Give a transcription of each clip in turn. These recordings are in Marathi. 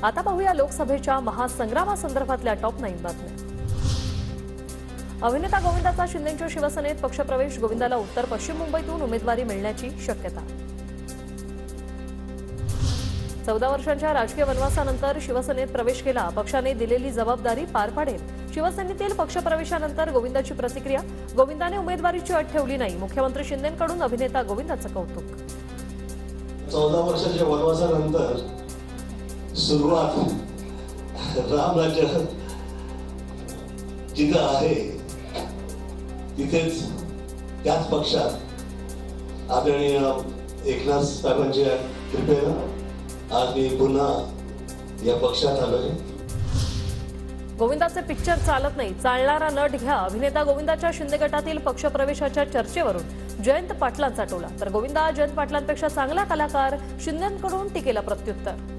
आता पाहूया लोकसभेच्या महासंग्रामासंदर्भातल्या टॉप 9 बातम्या। अभिनेता गोविंदाचा शिंदेंच्या शिवसेनेत पक्षप्रवेश, गोविंदाला उत्तर पश्चिम मुंबईतून उमेदवारी मिळण्याची शक्यता। 14 वर्षांच्या राजकीय वनवासानंतर शिवसेनेत प्रवेश केला, पक्षाने दिलेली जबाबदारी पार पाडेल। शिवसेनेतील पक्षप्रवेशानंतर गोविंदाची प्रतिक्रिया, गोविंदाने उमेदवारीची अट ठेवली नाही, मुख्यमंत्री शिंदेंकडून अभिनेता गोविंदाचं कौतुक। 14 वर्षाच्या वनवासानंतर सुरुवात राम राज्य जिथं आहे तिथेच त्याच पक्षात आदरणीय एकनाथ साहेबांच्या कृपेनं आज मी पुन्हा या पक्षात आलोय। गोविंदाचे पिक्चर चालत नाही, चालणारा नट घ्या। अभिनेता गोविंदाच्या शिंदे गटातील पक्षप्रवेशाच्या चर्चेवरून जयंत पाटलांचा टोला, तर गोविंदा जयंत पाटलांपेक्षा चांगला कलाकार, शिंदेंकडून टीकेला प्रत्युत्तर।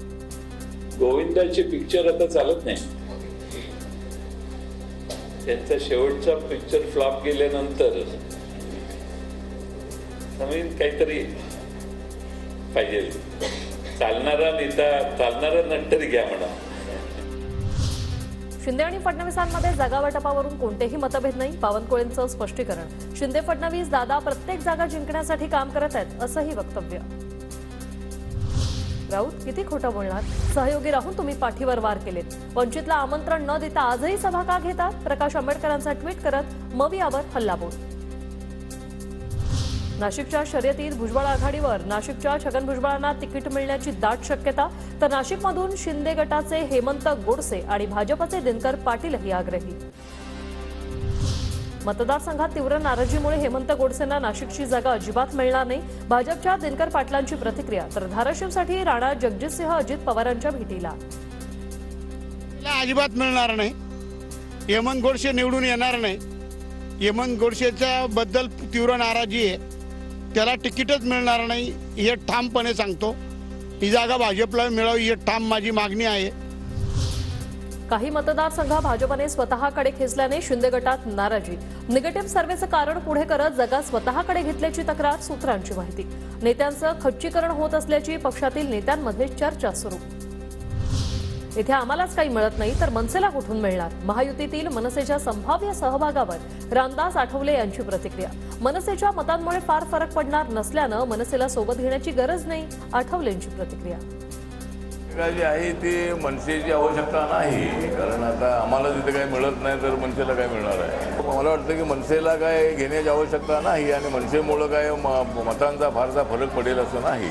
गोविंदाचे पिक्चर आता चालत नाही, त्यांचा शेवटचा पिक्चर फ्लॉप गेल्यानंतर नवीन काहीतरी पाहिजे, चालणारा नेता, चालणारा नट तरी घ्या म्हणा। शिंदे आणि फडणवीसांमध्ये जागा वाटपावरून कोणतेही मतभेद नाही, बावनकुळेंचं स्पष्टीकरण। शिंदे फडणवीस दादा प्रत्येक जागा जिंकण्यासाठी काम करत आहेत, असंही वक्तव्य। राऊत किती खोटं बोलणार, सहयोगी राहून तुम्ही पाठीवर वार केलेत, वंचितला आमंत्रण न देता आजही सभा का घेतात, प्रकाश आंबेडकरांचा ट्विट करत मवियावर हल्लाबोल। नाशिकच्या शर्यतीत भुजबळ आघाडीवर, नाशिकच्या छगन भुजबळांना तिकीट मिळण्याची दाट शक्यता, तर नाशिकमधून शिंदे गटाचे हेमंत गोडसे आणि भाजपचे दिनकर पाटीलही आग्रही। मतदारसंघात तीव्र नाराजीमुळे हेमंत गोडसेंना नाशिकची जागा अजिबात मिळणार नाही, भाजपच्या दिनकर पाटलांची प्रतिक्रिया, तर धाराशिवसाठी राणा जगजितसिंह अजित पवारांच्या भेटीला। अजिबात मिळणार नाही, हेमंत गोडसे निवडून येणार नाही, हेमंत गोडसेच्या बद्दल तीव्र नाराजी आहे, त्याला तिकीटच मिळणार नाही हे ठामपणे सांगतो। ही जागा भाजपला मिळावी ही ठाम माझी मागणी आहे। काही मतदारसंघ भाजपने स्वतःकडे खेचल्याने शिंदे गटात नाराजी, निगेटिव्ह सर्व्हेचं कारण पुढे करत जागा स्वतःकडे घेतल्याची तक्रार, सूत्रांची माहिती। नेत्यांचं खच्चीकरण होत असल्याची पक्षातील नेत्यांमध्ये चर्चा सुरू। इथे आम्हालाच काही मिळत नाही तर मनसेला कुठून मिळणार, महायुतीतील मनसेच्या संभाव्य सहभागावर रामदास आठवले यांची प्रतिक्रिया। मनसेच्या मतांमुळे फार फरक पडणार नसल्यानं मनसेला सोबत घेण्याची गरज नाही, आठवलेंची प्रतिक्रिया। जी आहे ती मनसेची आवश्यकता नाही, कारण आता आम्हाला जिथे काही मिळत नाही तर मनसेला काय मिळणार आहे। मला वाटतं की मनसेला काय घेण्याची आवश्यकता नाही आणि मनसेमुळं काय मतांचा फारसा फरक पडेल असं नाही।